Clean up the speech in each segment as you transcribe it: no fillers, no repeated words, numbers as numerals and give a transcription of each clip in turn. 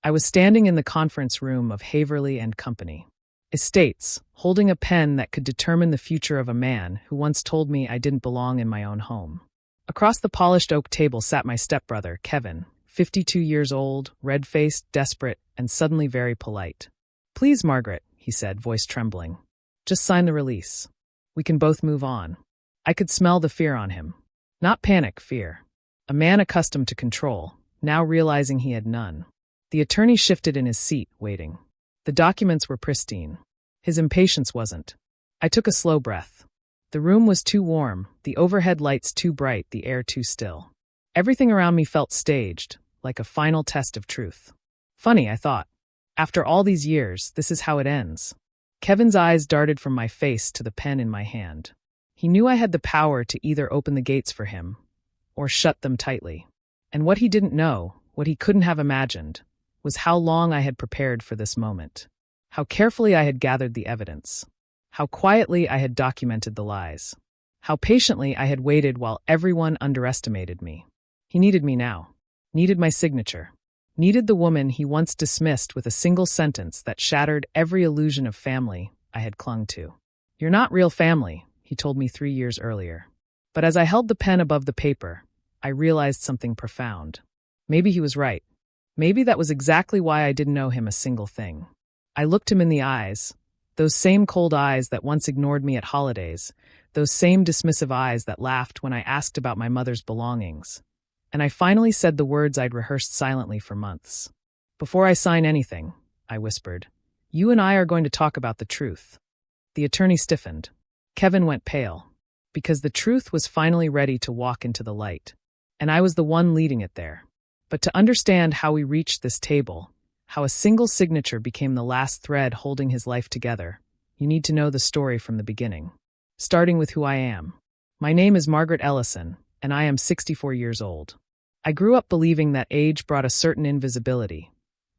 I was standing in the conference room of Haverly and Company Estates, holding a pen that could determine the future of a man who once told me I didn't belong in my own home. Across the polished oak table sat my stepbrother, Kevin, 52 years old, red-faced, desperate, and suddenly very polite. "Please, Margaret," he said, voice trembling. "Just sign the release. We can both move on." I could smell the fear on him. Not panic, fear. A man accustomed to control, now realizing he had none. The attorney shifted in his seat, waiting. The documents were pristine. His impatience wasn't. I took a slow breath. The room was too warm, the overhead lights too bright, the air too still. Everything around me felt staged, like a final test of truth. Funny, I thought. After all these years, this is how it ends. Kevin's eyes darted from my face to the pen in my hand. He knew I had the power to either open the gates for him, or shut them tightly. And what he didn't know, what he couldn't have imagined, was how long I had prepared for this moment. How carefully I had gathered the evidence. How quietly I had documented the lies. How patiently I had waited while everyone underestimated me. He needed me now. Needed my signature. Needed the woman he once dismissed with a single sentence that shattered every illusion of family I had clung to. "You're not real family," he told me 3 years earlier. But as I held the pen above the paper, I realized something profound. Maybe he was right. Maybe that was exactly why I didn't owe him a single thing. I looked him in the eyes, those same cold eyes that once ignored me at holidays, those same dismissive eyes that laughed when I asked about my mother's belongings. And I finally said the words I'd rehearsed silently for months. "Before I sign anything," I whispered, "you and I are going to talk about the truth." The attorney stiffened. Kevin went pale, because the truth was finally ready to walk into the light, and I was the one leading it there. But to understand how we reached this table, how a single signature became the last thread holding his life together, you need to know the story from the beginning. Starting with who I am. My name is Margaret Ellison, and I am 64 years old. I grew up believing that age brought a certain invisibility,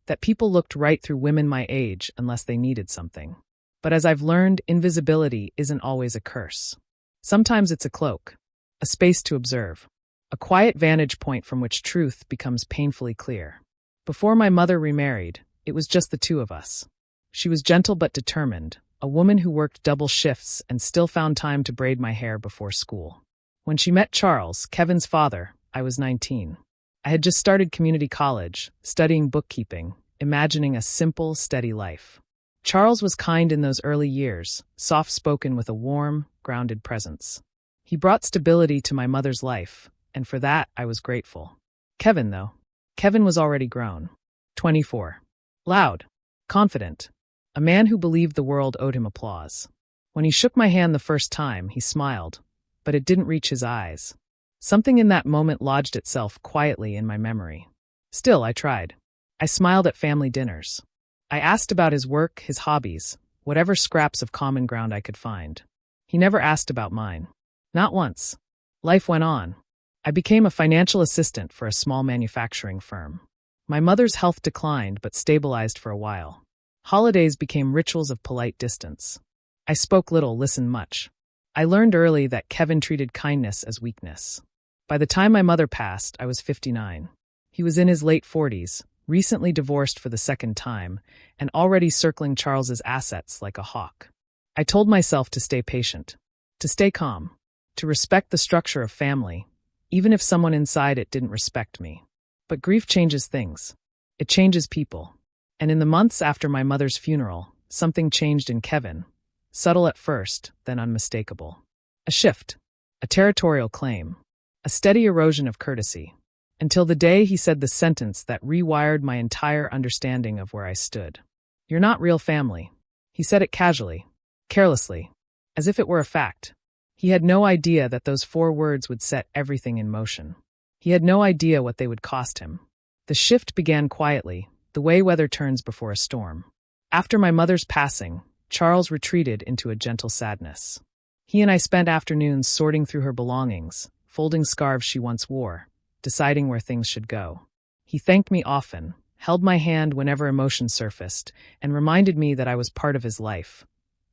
that people looked right through women my age unless they needed something. But as I've learned, invisibility isn't always a curse. Sometimes it's a cloak, a space to observe, a quiet vantage point from which truth becomes painfully clear. Before my mother remarried, it was just the two of us. She was gentle but determined, a woman who worked double shifts and still found time to braid my hair before school. When she met Charles, Kevin's father, I was 19. I had just started community college, studying bookkeeping, imagining a simple, steady life. Charles was kind in those early years, soft-spoken with a warm, grounded presence. He brought stability to my mother's life, and for that I was grateful. Kevin, though. Kevin was already grown. 24. Loud. Confident. A man who believed the world owed him applause. When he shook my hand the first time, he smiled, but it didn't reach his eyes. Something in that moment lodged itself quietly in my memory. Still, I tried. I smiled at family dinners. I asked about his work, his hobbies, whatever scraps of common ground I could find. He never asked about mine. Not once. Life went on. I became a financial assistant for a small manufacturing firm. My mother's health declined but stabilized for a while. Holidays became rituals of polite distance. I spoke little, listened much. I learned early that Kevin treated kindness as weakness. By the time my mother passed, I was 59. He was in his late 40s, recently divorced for the second time, and already circling Charles's assets like a hawk. I told myself to stay patient, to stay calm, to respect the structure of family, even if someone inside it didn't respect me. But grief changes things. It changes people. And in the months after my mother's funeral, something changed in Kevin, subtle at first, then unmistakable. A shift, a territorial claim, a steady erosion of courtesy, until the day he said the sentence that rewired my entire understanding of where I stood. "You're not real family." He said it casually, carelessly, as if it were a fact. He had no idea that those 4 words would set everything in motion. He had no idea what they would cost him. The shift began quietly, the way weather turns before a storm. After my mother's passing, Charles retreated into a gentle sadness. He and I spent afternoons sorting through her belongings, folding scarves she once wore, deciding where things should go. He thanked me often, held my hand whenever emotion surfaced, and reminded me that I was part of his life,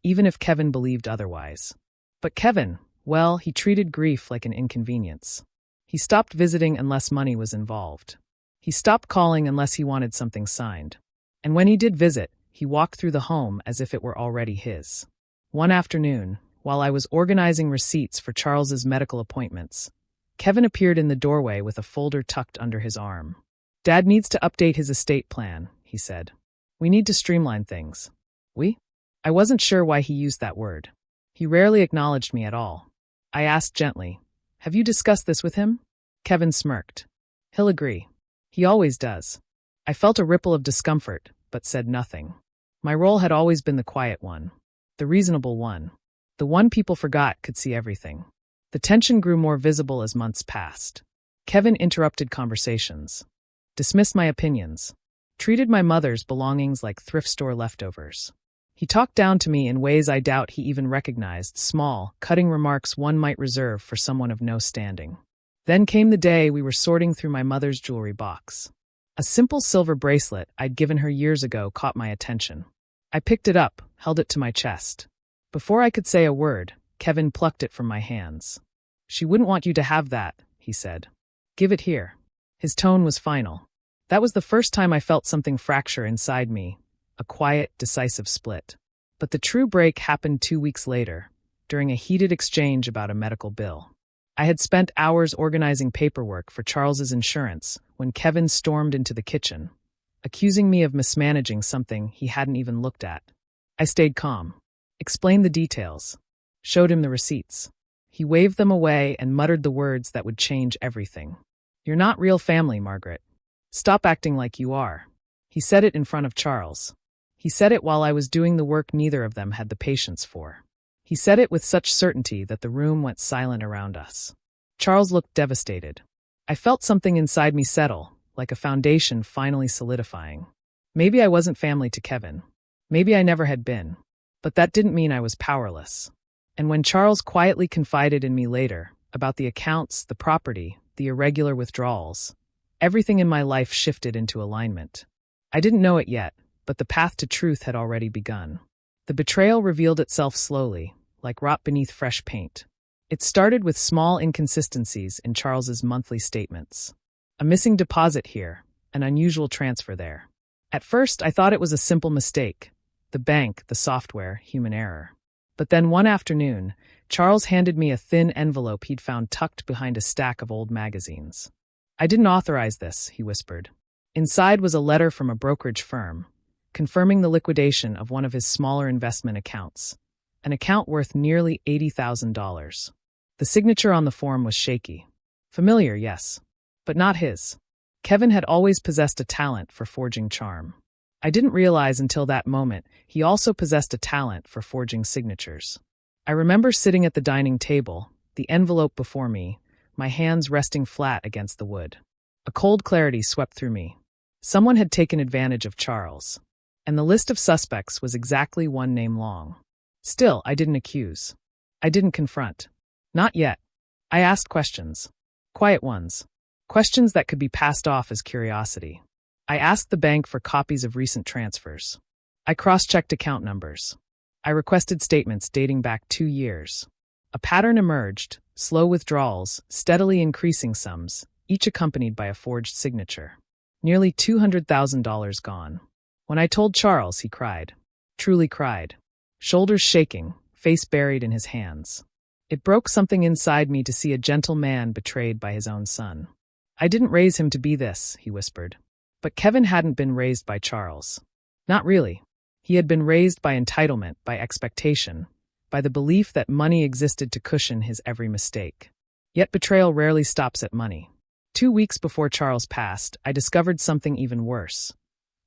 even if Kevin believed otherwise. But Kevin, well, he treated grief like an inconvenience. He stopped visiting unless money was involved. He stopped calling unless he wanted something signed. And when he did visit, he walked through the home as if it were already his. One afternoon, while I was organizing receipts for Charles's medical appointments, Kevin appeared in the doorway with a folder tucked under his arm. "Dad needs to update his estate plan," he said. "We need to streamline things." "We?" I wasn't sure why he used that word. He rarely acknowledged me at all. I asked gently, "Have you discussed this with him?" Kevin smirked. "He'll agree. He always does." I felt a ripple of discomfort, but said nothing. My role had always been the quiet one, the reasonable one, the one people forgot could see everything. The tension grew more visible as months passed. Kevin interrupted conversations, dismissed my opinions, treated my mother's belongings like thrift store leftovers. He talked down to me in ways I doubt he even recognized, small, cutting remarks one might reserve for someone of no standing. Then came the day we were sorting through my mother's jewelry box. A simple silver bracelet I'd given her years ago caught my attention. I picked it up, held it to my chest. Before I could say a word, Kevin plucked it from my hands. "She wouldn't want you to have that," he said. "Give it here." His tone was final. That was the first time I felt something fracture inside me, a quiet, decisive split. But the true break happened 2 weeks later, during a heated exchange about a medical bill. I had spent hours organizing paperwork for Charles's insurance when Kevin stormed into the kitchen, accusing me of mismanaging something he hadn't even looked at. I stayed calm, explained the details, showed him the receipts. He waved them away and muttered the words that would change everything. "You're not real family, Margaret. Stop acting like you are." He said it in front of Charles. He said it while I was doing the work neither of them had the patience for. He said it with such certainty that the room went silent around us. Charles looked devastated. I felt something inside me settle, like a foundation finally solidifying. Maybe I wasn't family to Kevin. Maybe I never had been. But that didn't mean I was powerless. And when Charles quietly confided in me later, about the accounts, the property, the irregular withdrawals, everything in my life shifted into alignment. I didn't know it yet, but the path to truth had already begun. The betrayal revealed itself slowly, like rot beneath fresh paint. It started with small inconsistencies in Charles's monthly statements. A missing deposit here, an unusual transfer there. At first, I thought it was a simple mistake. The bank, the software, human error. But then one afternoon, Charles handed me a thin envelope he'd found tucked behind a stack of old magazines. "I didn't authorize this," he whispered. Inside was a letter from a brokerage firm, confirming the liquidation of one of his smaller investment accounts, an account worth nearly $80,000. The signature on the form was shaky. Familiar, yes, but not his. Kevin had always possessed a talent for forging charm. I didn't realize until that moment he also possessed a talent for forging signatures. I remember sitting at the dining table, the envelope before me, my hands resting flat against the wood. A cold clarity swept through me. Someone had taken advantage of Charles. And the list of suspects was exactly one name long. Still, I didn't accuse. I didn't confront. Not yet. I asked questions. Quiet ones. Questions that could be passed off as curiosity. I asked the bank for copies of recent transfers. I cross-checked account numbers. I requested statements dating back 2 years. A pattern emerged, slow withdrawals, steadily increasing sums, each accompanied by a forged signature. Nearly $200,000 gone. When I told Charles, he cried. Truly cried. Shoulders shaking, face buried in his hands. It broke something inside me to see a gentle man betrayed by his own son. "I didn't raise him to be this," he whispered. But Kevin hadn't been raised by Charles. Not really. He had been raised by entitlement, by expectation, by the belief that money existed to cushion his every mistake. Yet betrayal rarely stops at money. 2 weeks before Charles passed, I discovered something even worse.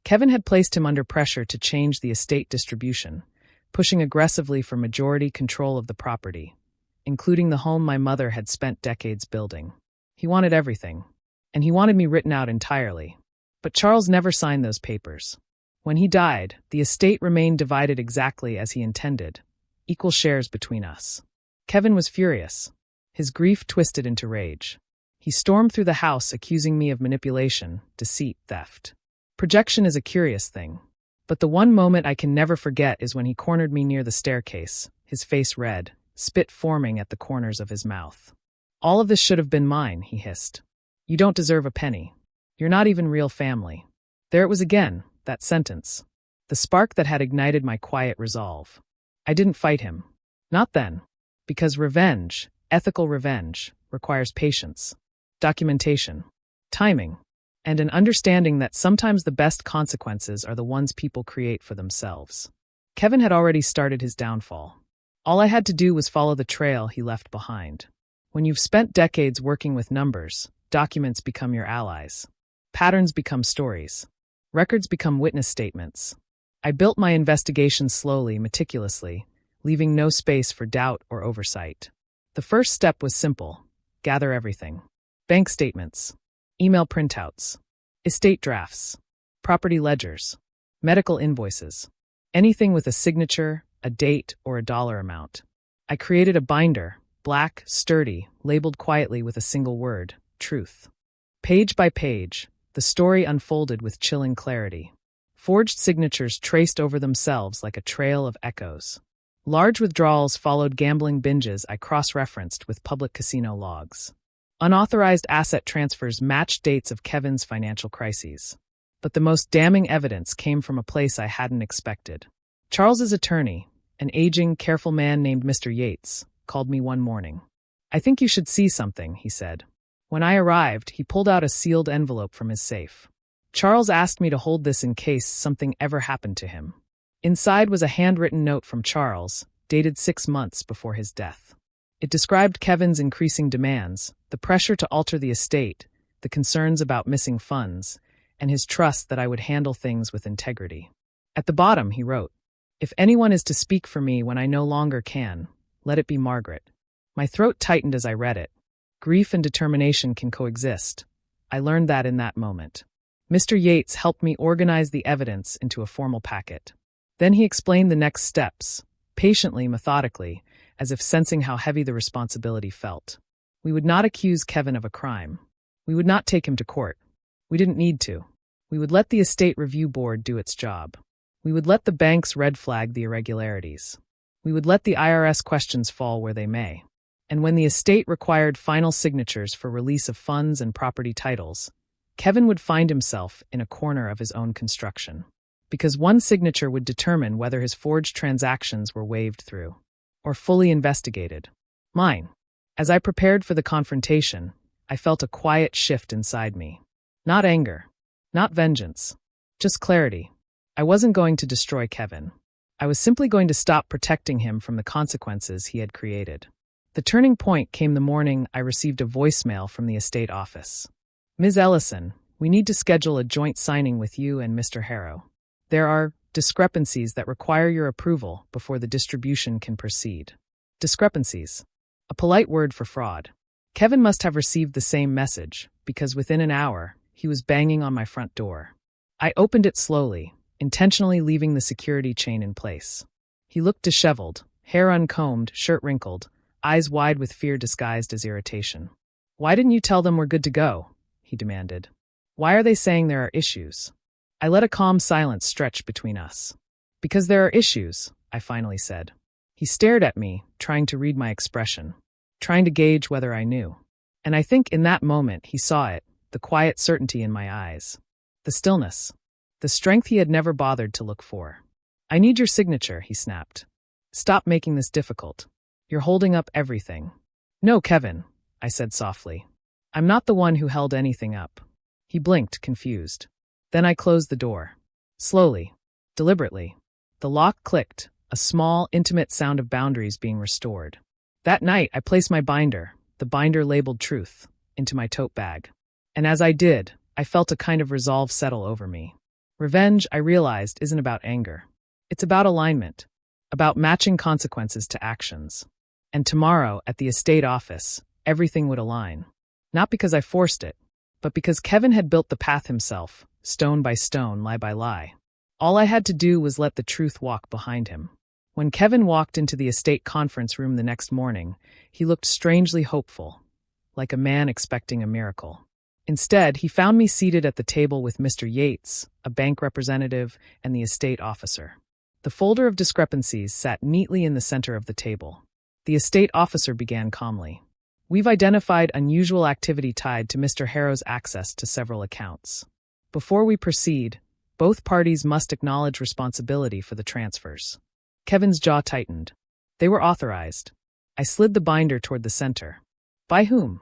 Kevin had placed him under pressure to change the estate distribution, pushing aggressively for majority control of the property, including the home my mother had spent decades building. He wanted everything, and he wanted me written out entirely. But Charles never signed those papers. When he died, the estate remained divided exactly as he intended, equal shares between us. Kevin was furious. His grief twisted into rage. He stormed through the house accusing me of manipulation, deceit, theft. Projection is a curious thing. But the one moment I can never forget is when he cornered me near the staircase, his face red, spit forming at the corners of his mouth. "All of this should have been mine," he hissed. "You don't deserve a penny." You're not even real family. There it was again, that sentence. The spark that had ignited my quiet resolve. I didn't fight him. Not then. Because revenge, ethical revenge, requires patience, documentation, timing, and an understanding that sometimes the best consequences are the ones people create for themselves. Kevin had already started his downfall. All I had to do was follow the trail he left behind. When you've spent decades working with numbers, documents become your allies. Patterns become stories. Records become witness statements. I built my investigation slowly, meticulously, leaving no space for doubt or oversight. The first step was simple: gather everything. Bank statements, email printouts, estate drafts, property ledgers, medical invoices, anything with a signature, a date, or a dollar amount. I created a binder, black, sturdy, labeled quietly with a single word: truth. Page by page, the story unfolded with chilling clarity. Forged signatures traced over themselves like a trail of echoes. Large withdrawals followed gambling binges I cross-referenced with public casino logs. Unauthorized asset transfers matched dates of Kevin's financial crises. But the most damning evidence came from a place I hadn't expected. Charles's attorney, an aging, careful man named Mr. Yates, called me one morning. "I think you should see something," he said. When I arrived, he pulled out a sealed envelope from his safe. "Charles asked me to hold this in case something ever happened to him." Inside was a handwritten note from Charles, dated 6 months before his death. It described Kevin's increasing demands, the pressure to alter the estate, the concerns about missing funds, and his trust that I would handle things with integrity. At the bottom, he wrote, "If anyone is to speak for me when I no longer can, let it be Margaret." My throat tightened as I read it. Grief and determination can coexist. I learned that in that moment. Mr. Yates helped me organize the evidence into a formal packet. Then he explained the next steps, patiently, methodically, as if sensing how heavy the responsibility felt. We would not accuse Kevin of a crime. We would not take him to court. We didn't need to. We would let the estate review board do its job. We would let the banks red flag the irregularities. We would let the IRS questions fall where they may. And when the estate required final signatures for release of funds and property titles, Kevin would find himself in a corner of his own construction. Because one signature would determine whether his forged transactions were waved through, or fully investigated. Mine. As I prepared for the confrontation, I felt a quiet shift inside me. Not anger, not vengeance, just clarity. I wasn't going to destroy Kevin. I was simply going to stop protecting him from the consequences he had created. The turning point came the morning I received a voicemail from the estate office. "Ms. Ellison, we need to schedule a joint signing with you and Mr. Harrow. There are discrepancies that require your approval before the distribution can proceed." Discrepancies. A polite word for fraud. Kevin must have received the same message, because within an hour, he was banging on my front door. I opened it slowly, intentionally leaving the security chain in place. He looked disheveled, hair uncombed, shirt wrinkled, eyes wide with fear disguised as irritation. "Why didn't you tell them we're good to go?" he demanded. "Why are they saying there are issues?" I let a calm silence stretch between us. "Because there are issues," I finally said. He stared at me, trying to read my expression, trying to gauge whether I knew. And I think in that moment he saw it, the quiet certainty in my eyes. The stillness. The strength he had never bothered to look for. "I need your signature," he snapped. "Stop making this difficult. You're holding up everything." "No, Kevin," I said softly. "I'm not the one who held anything up." He blinked, confused. Then I closed the door. Slowly, deliberately. The lock clicked, a small, intimate sound of boundaries being restored. That night, I placed my binder, the binder labeled Truth, into my tote bag. And as I did, I felt a kind of resolve settle over me. Revenge, I realized, isn't about anger. It's about alignment, about matching consequences to actions. And tomorrow, at the estate office, everything would align. Not because I forced it, but because Kevin had built the path himself, stone by stone, lie by lie. All I had to do was let the truth walk behind him. When Kevin walked into the estate conference room the next morning, he looked strangely hopeful, like a man expecting a miracle. Instead, he found me seated at the table with Mr. Yates, a bank representative, and the estate officer. The folder of discrepancies sat neatly in the center of the table. The estate officer began calmly. We've identified unusual activity tied to Mr. Harrow's access to several accounts. Before we proceed, both parties must acknowledge responsibility for the transfers. Kevin's jaw tightened. They were authorized. I slid the binder toward the center. By whom?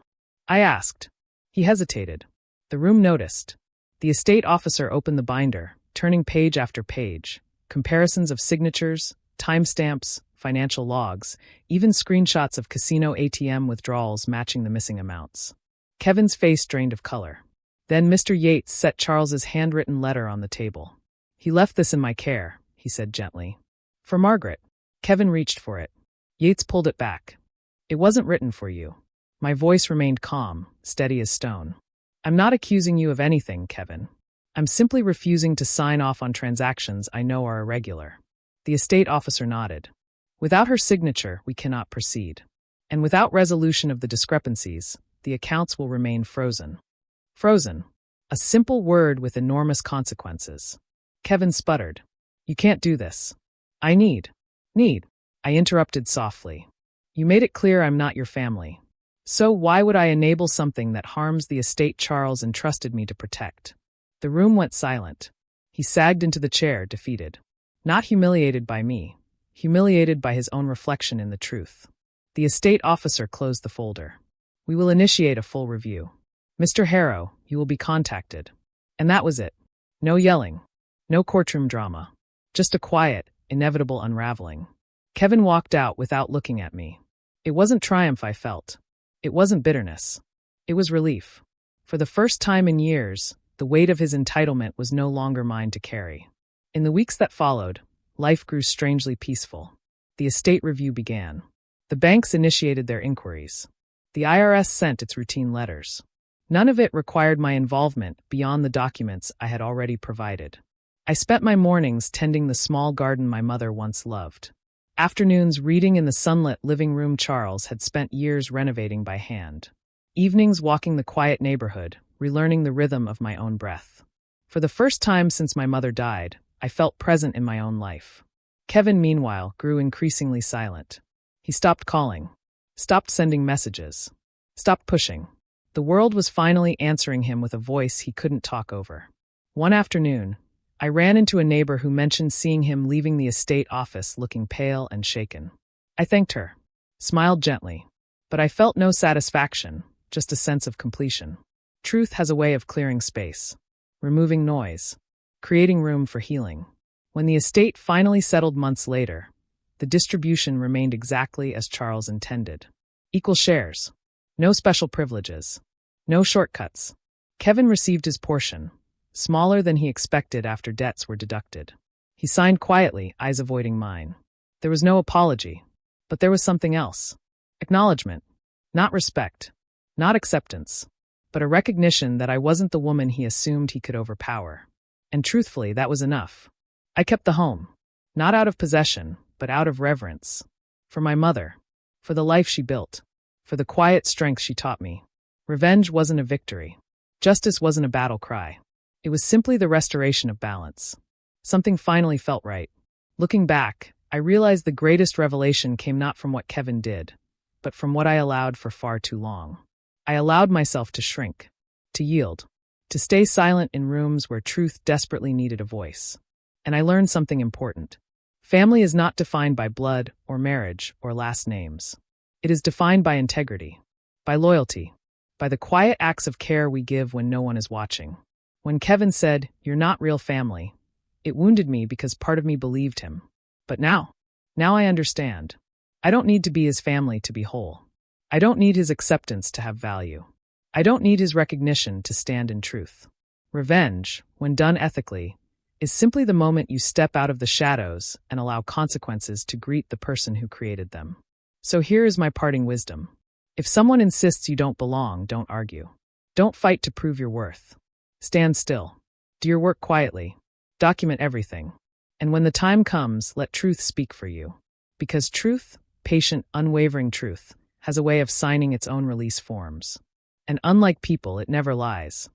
I asked. He hesitated. The room noticed. The estate officer opened the binder, turning page after page. Comparisons of signatures, timestamps, financial logs, even screenshots of casino ATM withdrawals matching the missing amounts. Kevin's face drained of color. Then Mr. Yates set Charles's handwritten letter on the table. He left this in my care, he said gently. For Margaret. Kevin reached for it. Yates pulled it back. It wasn't written for you. My voice remained calm, steady as stone. I'm not accusing you of anything, Kevin. I'm simply refusing to sign off on transactions I know are irregular. The estate officer nodded. Without her signature, we cannot proceed. And without resolution of the discrepancies, the accounts will remain frozen. Frozen. A simple word with enormous consequences. Kevin sputtered. You can't do this. I need. I interrupted softly. You made it clear I'm not your family. So why would I enable something that harms the estate Charles entrusted me to protect? The room went silent. He sagged into the chair, defeated. Not humiliated by me, humiliated by his own reflection in the truth. The estate officer closed the folder. We will initiate a full review. Mr. Harrow, you will be contacted. And that was it. No yelling. No courtroom drama. Just a quiet, inevitable unraveling. Kevin walked out without looking at me. It wasn't triumph I felt. It wasn't bitterness. It was relief. For the first time in years, the weight of his entitlement was no longer mine to carry. In the weeks that followed, life grew strangely peaceful. The estate review began. The banks initiated their inquiries. The IRS sent its routine letters. None of it required my involvement beyond the documents I had already provided. I spent my mornings tending the small garden my mother once loved. Afternoons reading in the sunlit living room Charles had spent years renovating by hand. Evenings walking the quiet neighborhood, relearning the rhythm of my own breath. For the first time since my mother died, I felt present in my own life. Kevin, meanwhile, grew increasingly silent. He stopped calling, stopped sending messages, stopped pushing. The world was finally answering him with a voice he couldn't talk over. One afternoon, I ran into a neighbor who mentioned seeing him leaving the estate office looking pale and shaken. I thanked her, smiled gently, but I felt no satisfaction, just a sense of completion. Truth has a way of clearing space, removing noise, creating room for healing. When the estate finally settled months later, the distribution remained exactly as Charles intended. Equal shares. No special privileges. No shortcuts. Kevin received his portion, smaller than he expected after debts were deducted. He signed quietly, eyes avoiding mine. There was no apology, but there was something else. Acknowledgement. Not respect. Not acceptance. But a recognition that I wasn't the woman he assumed he could overpower. And truthfully, that was enough. I kept the home. Not out of possession, but out of reverence. For my mother. For the life she built. For the quiet strength she taught me. Revenge wasn't a victory. Justice wasn't a battle cry. It was simply the restoration of balance. Something finally felt right. Looking back, I realized the greatest revelation came not from what Kevin did, but from what I allowed for far too long. I allowed myself to shrink, to yield, to stay silent in rooms where truth desperately needed a voice. And I learned something important. Family is not defined by blood or marriage or last names. It is defined by integrity, by loyalty, by the quiet acts of care we give when no one is watching. When Kevin said, "You're not real family," it wounded me because part of me believed him. But now I understand. I don't need to be his family to be whole. I don't need his acceptance to have value. I don't need his recognition to stand in truth. Revenge, when done ethically, is simply the moment you step out of the shadows and allow consequences to greet the person who created them. So here is my parting wisdom. If someone insists you don't belong, don't argue. Don't fight to prove your worth. Stand still. Do your work quietly. Document everything. And when the time comes, let truth speak for you. Because truth, patient, unwavering truth, has a way of signing its own release forms. And unlike people, it never lies.